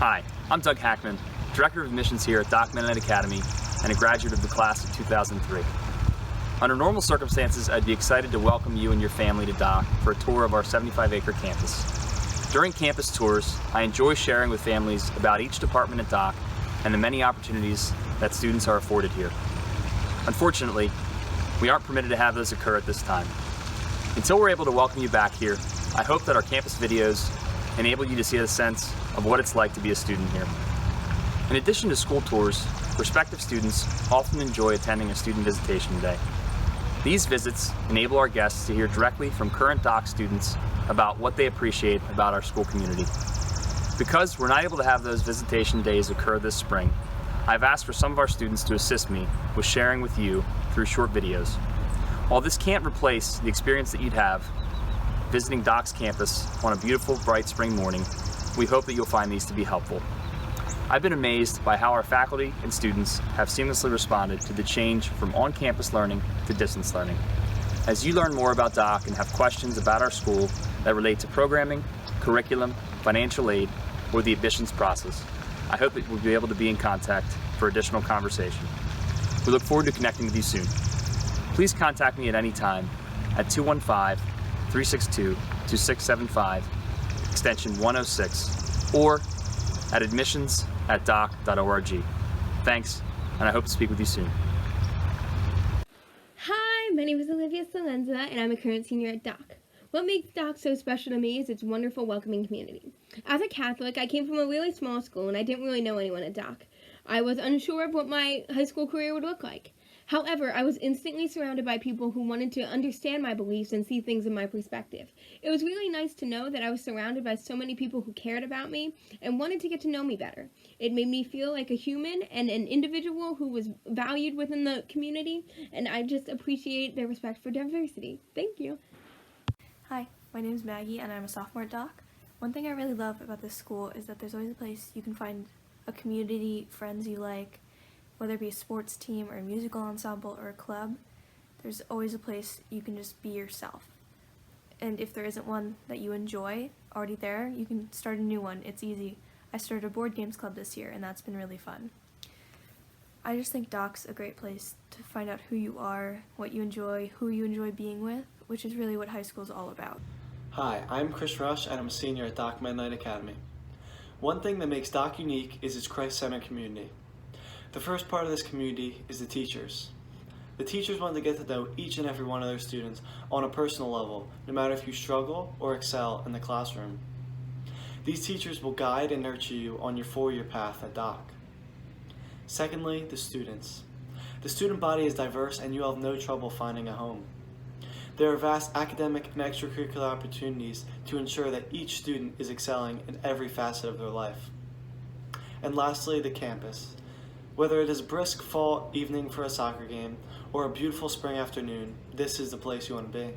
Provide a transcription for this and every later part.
Hi, I'm Doug Hackman, Director of Admissions here at Doc Mennonite Academy and a graduate of the class of 2003. Under normal circumstances, I'd be excited to welcome you and your family to Doc for a tour of our 75-acre campus. During campus tours, I enjoy sharing with families about each department at Doc and the many opportunities that students are afforded here. Unfortunately, we aren't permitted to have those occur at this time. Until we're able to welcome you back here, I hope that our campus videos enable you to see a sense of what it's like to be a student here. In addition to school tours, prospective students often enjoy attending a student visitation day. These visits enable our guests to hear directly from current Doc students about what they appreciate about our school community. Because we're not able to have those visitation days occur this spring, I've asked for some of our students to assist me with sharing with you through short videos. While this can't replace the experience that you'd have visiting Doc's campus on a beautiful, bright spring morning, we hope that you'll find these to be helpful. I've been amazed by how our faculty and students have seamlessly responded to the change from on-campus learning to distance learning. As you learn more about Doc and have questions about our school that relate to programming, curriculum, financial aid, or the admissions process, I hope that we'll be able to be in contact for additional conversation. We look forward to connecting with you soon. Please contact me at any time at 215-362-2675, extension 106, or at admissions@doc.org. Thanks, and I hope to speak with you soon. Hi, my name is Olivia Salenza, and I'm a current senior at Doc. What makes Doc so special to me is its wonderful, welcoming community. As a Catholic, I came from a really small school, and I didn't really know anyone at Doc. I was unsure of what my high school career would look like. However, I was instantly surrounded by people who wanted to understand my beliefs and see things in my perspective. It was really nice to know that I was surrounded by so many people who cared about me and wanted to get to know me better. It made me feel like a human and an individual who was valued within the community, and I just appreciate their respect for diversity. Thank you. Hi, my name is Maggie and I'm a sophomore at Doc. One thing I really love about this school is that there's always a place you can find a community, friends you like, whether it be a sports team or a musical ensemble or a club. There's always a place you can just be yourself. And if there isn't one that you enjoy already there, you can start a new one. It's easy. I started a board games club this year and that's been really fun. I just think Doc's a great place to find out who you are, what you enjoy, who you enjoy being with, which is really what high school is all about. Hi, I'm Chris Rush and I'm a senior at Doc Mennonite Academy. One thing that makes Doc unique is its Christ-centered community. The first part of this community is the teachers. The teachers want to get to know each and every one of their students on a personal level, no matter if you struggle or excel in the classroom. These teachers will guide and nurture you on your four-year path at Doc. Secondly, the students. The student body is diverse and you'll have no trouble finding a home. There are vast academic and extracurricular opportunities to ensure that each student is excelling in every facet of their life. And lastly, the campus. Whether it is a brisk fall evening for a soccer game or a beautiful spring afternoon, this is the place you want to be.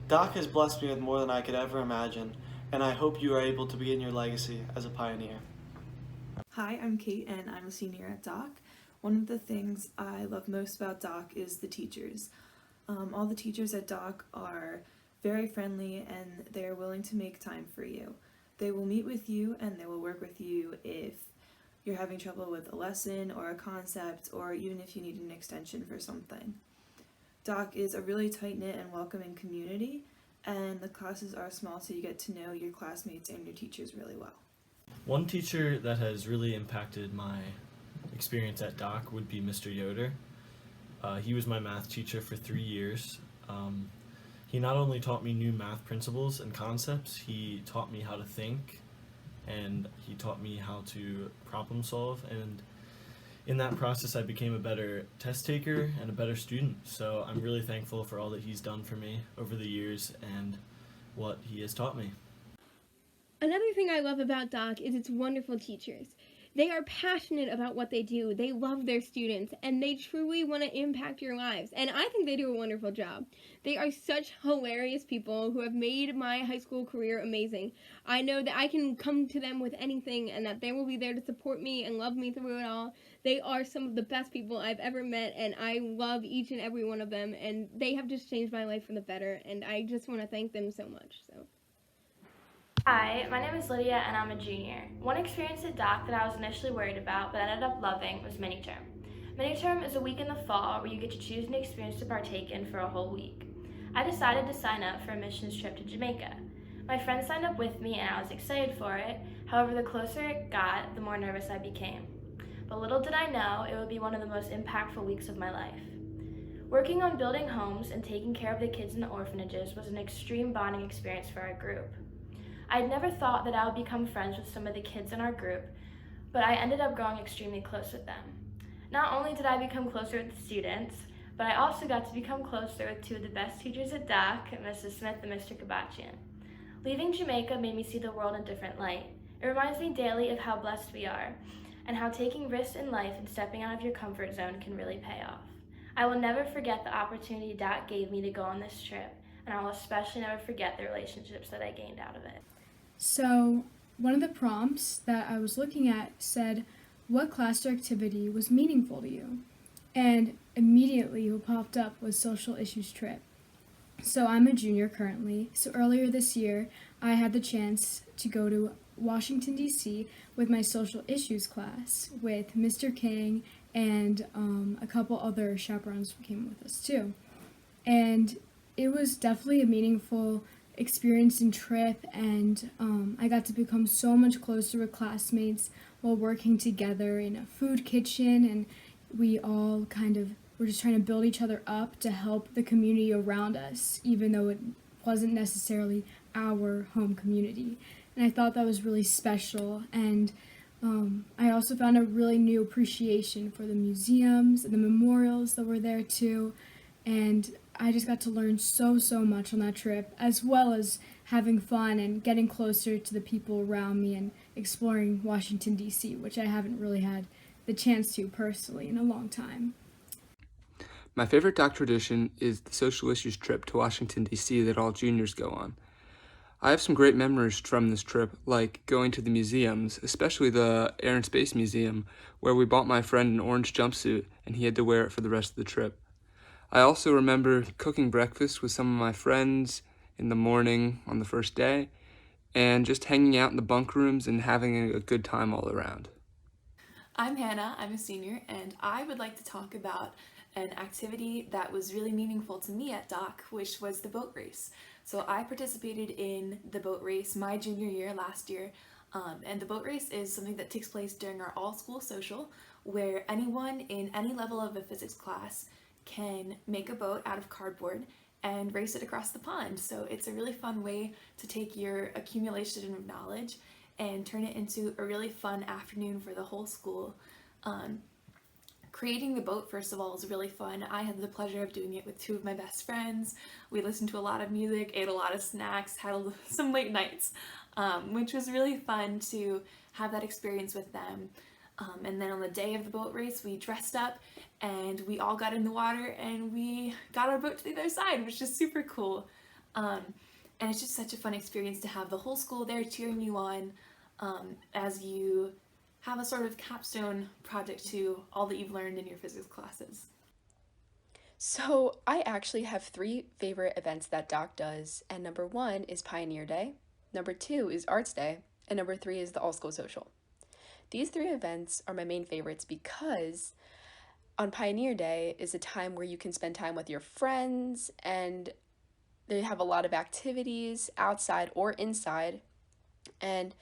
Doc has blessed me with more than I could ever imagine, and I hope you are able to begin your legacy as a pioneer. Hi, I'm Kate and I'm a senior at Doc. One of the things I love most about Doc is the teachers. All the teachers at Doc are very friendly and they're willing to make time for you. They will meet with you and they will work with you if you're having trouble with a lesson or a concept, or even if you need an extension for something. Doc is a really tight-knit and welcoming community, and the classes are small so you get to know your classmates and your teachers really well. One teacher that has really impacted my experience at Doc would be Mr. Yoder. He was my math teacher for 3 years. He not only taught me new math principles and concepts, he taught me how to think, and he taught me how to problem solve, and in that process I became a better test taker and a better student. So I'm really thankful for all that he's done for me over the years and what he has taught me. Another thing I love about Doc is its wonderful teachers. They are passionate about what they do, they love their students, and they truly want to impact your lives, and I think they do a wonderful job. They are such hilarious people who have made my high school career amazing. I know that I can come to them with anything and that they will be there to support me and love me through it all. They are some of the best people I've ever met, and I love each and every one of them, and they have just changed my life for the better, and I just want to thank them so much. So. Hi, my name is Lydia and I'm a junior. One experience at Doc that I was initially worried about but ended up loving was mini-term. Mini-term is a week in the fall where you get to choose an experience to partake in for a whole week. I decided to sign up for a missions trip to Jamaica. My friends signed up with me and I was excited for it. However, the closer it got, the more nervous I became. But little did I know it would be one of the most impactful weeks of my life. Working on building homes and taking care of the kids in the orphanages was an extreme bonding experience for our group. I had never thought that I would become friends with some of the kids in our group, but I ended up growing extremely close with them. Not only did I become closer with the students, but I also got to become closer with two of the best teachers at Doc, Mrs. Smith and Mr. Kabachian. Leaving Jamaica made me see the world in a different light. It reminds me daily of how blessed we are, and how taking risks in life and stepping out of your comfort zone can really pay off. I will never forget the opportunity Doc gave me to go on this trip, and I will especially never forget the relationships that I gained out of it. So, one of the prompts that I was looking at said, what class or activity was meaningful to you? And immediately what popped up was social issues trip. So I'm a junior currently. So earlier this year, I had the chance to go to Washington, D.C. with my social issues class with Mr. King and a couple other chaperones who came with us too. And it was definitely a meaningful experience and trip, and I got to become so much closer with classmates while working together in a food kitchen, and we all kind of were just trying to build each other up to help the community around us, even though it wasn't necessarily our home community. And I thought that was really special, and I also found a really new appreciation for the museums and the memorials that were there too, and I just got to learn so much on that trip, as well as having fun and getting closer to the people around me and exploring Washington, D.C., which I haven't really had the chance to personally in a long time. My favorite Doc tradition is the social issues trip to Washington, D.C. that all juniors go on. I have some great memories from this trip, like going to the museums, especially the Air and Space Museum, where we bought my friend an orange jumpsuit and he had to wear it for the rest of the trip. I also remember cooking breakfast with some of my friends in the morning on the first day, and just hanging out in the bunk rooms and having a good time all around. I'm Hannah, I'm a senior, and I would like to talk about an activity that was really meaningful to me at Doc, which was the boat race. So I participated in the boat race my junior year last year, and the boat race is something that takes place during our all-school social, where anyone in any level of a physics class can make a boat out of cardboard and race it across the pond. So it's a really fun way to take your accumulation of knowledge and turn it into a really fun afternoon for the whole school. Creating the boat, first of all, is really fun. I had the pleasure of doing it with two of my best friends. We listened to a lot of music, ate a lot of snacks, had some late nights, which was really fun to have that experience with them. And then on the day of the boat race, we dressed up and we all got in the water and we got our boat to the other side, which is super cool. And it's just such a fun experience to have the whole school there cheering you on as you have a sort of capstone project to all that you've learned in your physics classes. So I actually have 3 favorite events that Doc does, and number 1 is Pioneer Day, number 2 is Arts Day, and number 3 is the Oslo Social. These 3 events are my main favorites because on Pioneer Day is a time where you can spend time with your friends, and they have a lot of activities outside or inside, and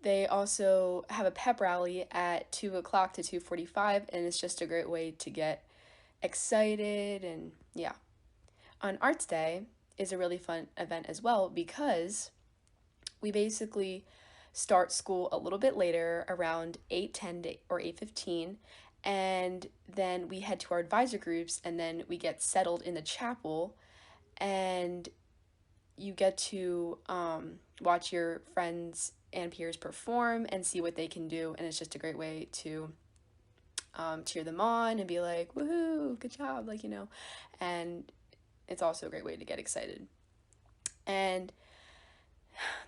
they also have a pep rally at 2 o'clock to 2:45, and it's just a great way to get excited, and yeah. On Arts Day is a really fun event as well because we basically start school a little bit later, around 8:10 or 8:15, and then we head to our advisor groups, and then we get settled in the chapel, and you get to watch your friends and peers perform and see what they can do, and it's just a great way to cheer them on and be like, woohoo, good job, like, you know, and it's also a great way to get excited. And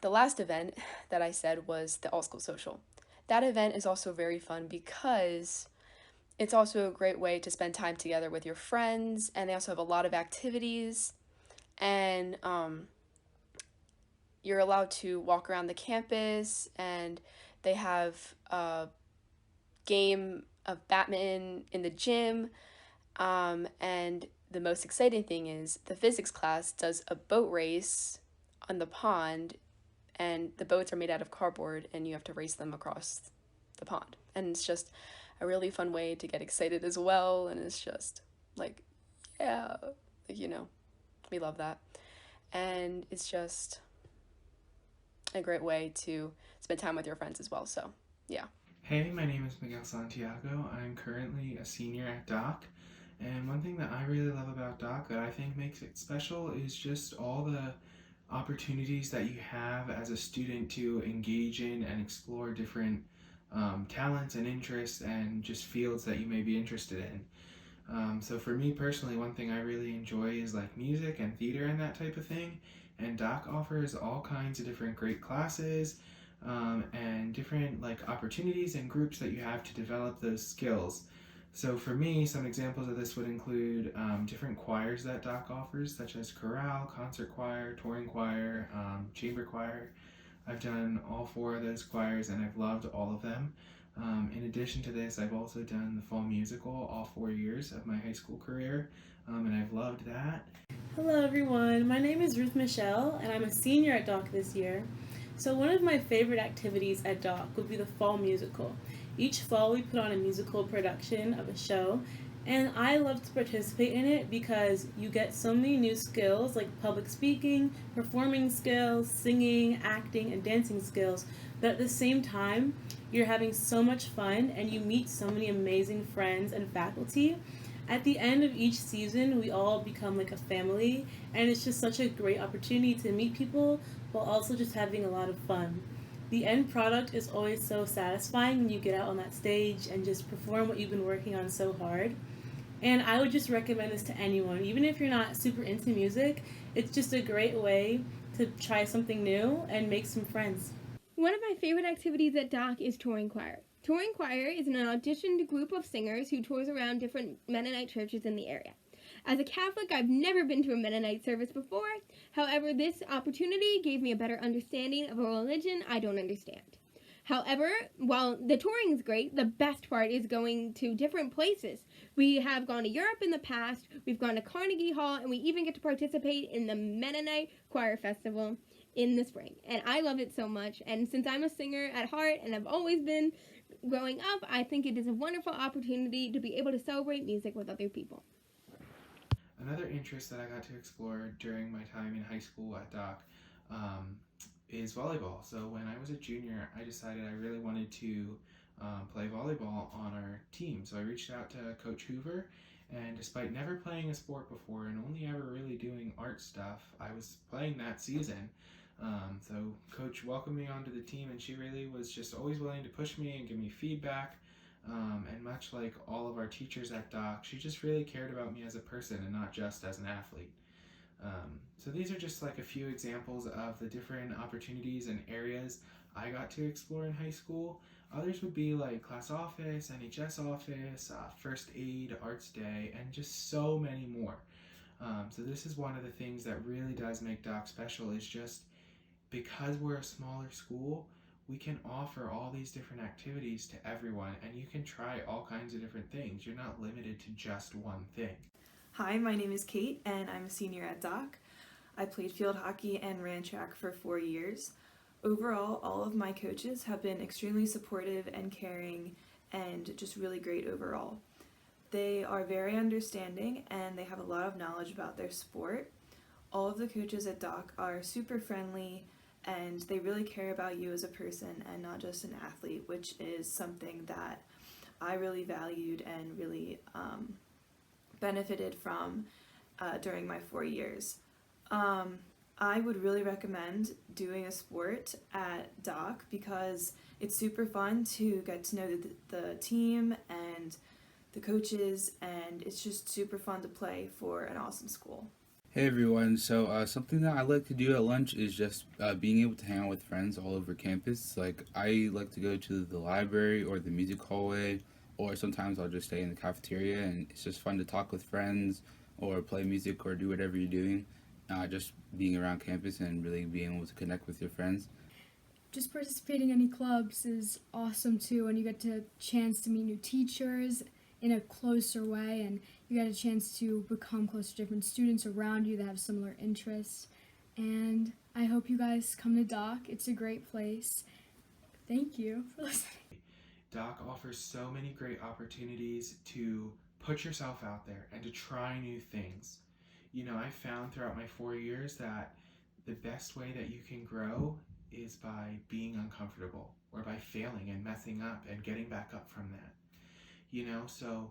the last event that I said was the Oslo Social. That event is also very fun because it's also a great way to spend time together with your friends, and they also have a lot of activities, and you're allowed to walk around the campus, and they have a game of badminton in the gym. And the most exciting thing is the physics class does a boat race on the pond, and the boats are made out of cardboard, and you have to race them across the pond. And it's just a really fun way to get excited as well. And it's just like, yeah, we love that. And it's just a great way to spend time with your friends as well. So, yeah. Hey, my name is Miguel Santiago. I'm currently a senior at Doc. And one thing that I really love about Doc that I think makes it special is just all the opportunities that you have as a student to engage in and explore different talents and interests and just fields that you may be interested in. So for me personally, one thing I really enjoy is like music and theater and that type of thing. And Doc offers all kinds of different great classes and different like opportunities and groups that you have to develop those skills. So for me, some examples of this would include different choirs that Doc offers, such as chorale, concert choir, touring choir, chamber choir. I've done all 4 of those choirs and I've loved all of them. In addition to this, I've also done the fall musical all 4 years of my high school career, and I've loved that. Hello everyone, my name is Ruth Michelle and I'm a senior at Doc this year. So one of my favorite activities at Doc would be the fall musical. Each fall we put on a musical production of a show, and I love to participate in it because you get so many new skills like public speaking, performing skills, singing, acting, and dancing skills, but at the same time you're having so much fun and you meet so many amazing friends and faculty. At the end of each season, we all become like a family, and it's just such a great opportunity to meet people while also just having a lot of fun. The end product is always so satisfying when you get out on that stage and just perform what you've been working on so hard. And I would just recommend this to anyone, even if you're not super into music. It's just a great way to try something new and make some friends. One of my favorite activities at Doc is touring choir. Touring choir is an auditioned group of singers who tours around different Mennonite churches in the area. As a Catholic, I've never been to a Mennonite service before. However, this opportunity gave me a better understanding of a religion I don't understand. However, while the touring is great, the best part is going to different places. We have gone to Europe in the past, we've gone to Carnegie Hall, and we even get to participate in the Mennonite Choir Festival in the spring. And I love it so much. And since I'm a singer at heart and I've always been growing up, I think it is a wonderful opportunity to be able to celebrate music with other people. Another interest that I got to explore during my time in high school at Doc is volleyball. So when I was a junior, I decided I really wanted to play volleyball on our team. So I reached out to Coach Hoover, and despite never playing a sport before and only ever really doing art stuff, I was playing that season. So Coach welcomed me onto the team, and she really was just always willing to push me and give me feedback. And much like all of our teachers at Doc, she just really cared about me as a person and not just as an athlete. So these are just like a few examples of the different opportunities and areas I got to explore in high school. Others would be like class office, NHS office, first aid, arts day, and just so many more. So this is one of the things that really does make Doc special, is just because we're a smaller school, we can offer all these different activities to everyone, and you can try all kinds of different things. You're not limited to just one thing. Hi, my name is Kate and I'm a senior at Doc. I played field hockey and ran track for 4 years. Overall, all of my coaches have been extremely supportive and caring and just really great overall. They are very understanding and they have a lot of knowledge about their sport. All of the coaches at Doc are super friendly and they really care about you as a person and not just an athlete, which is something that I really valued and really benefited from during my 4 years. I would really recommend doing a sport at Doc because it's super fun to get to know the team and the coaches, and it's just super fun to play for an awesome school. Hey everyone, so something that I like to do at lunch is just being able to hang out with friends all over campus. Like, I like to go to the library or the music hallway, or sometimes I'll just stay in the cafeteria, and it's just fun to talk with friends or play music or do whatever you're doing. just being around campus and really being able to connect with your friends. Just participating in any clubs is awesome too, and you get a chance to meet new teachers in a closer way, and you get a chance to become close to different students around you that have similar interests. And I hope you guys come to Doc. It's a great place. Thank you for listening. Doc offers so many great opportunities to put yourself out there and to try new things. You know, I found throughout my 4 years that the best way that you can grow is by being uncomfortable or by failing and messing up and getting back up from that. You know, so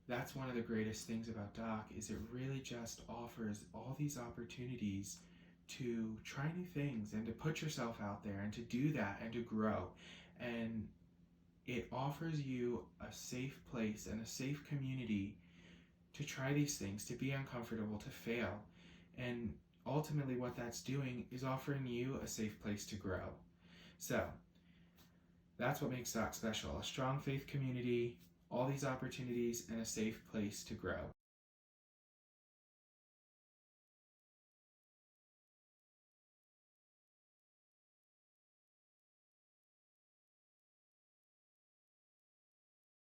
that's one of the greatest things about Doc is it really just offers all these opportunities to try new things and to put yourself out there and to do that and to grow. And it offers you a safe place and a safe community to try these things, to be uncomfortable, to fail. And ultimately what that's doing is offering you a safe place to grow. So that's what makes Doc special, a strong faith community, all these opportunities, and a safe place to grow.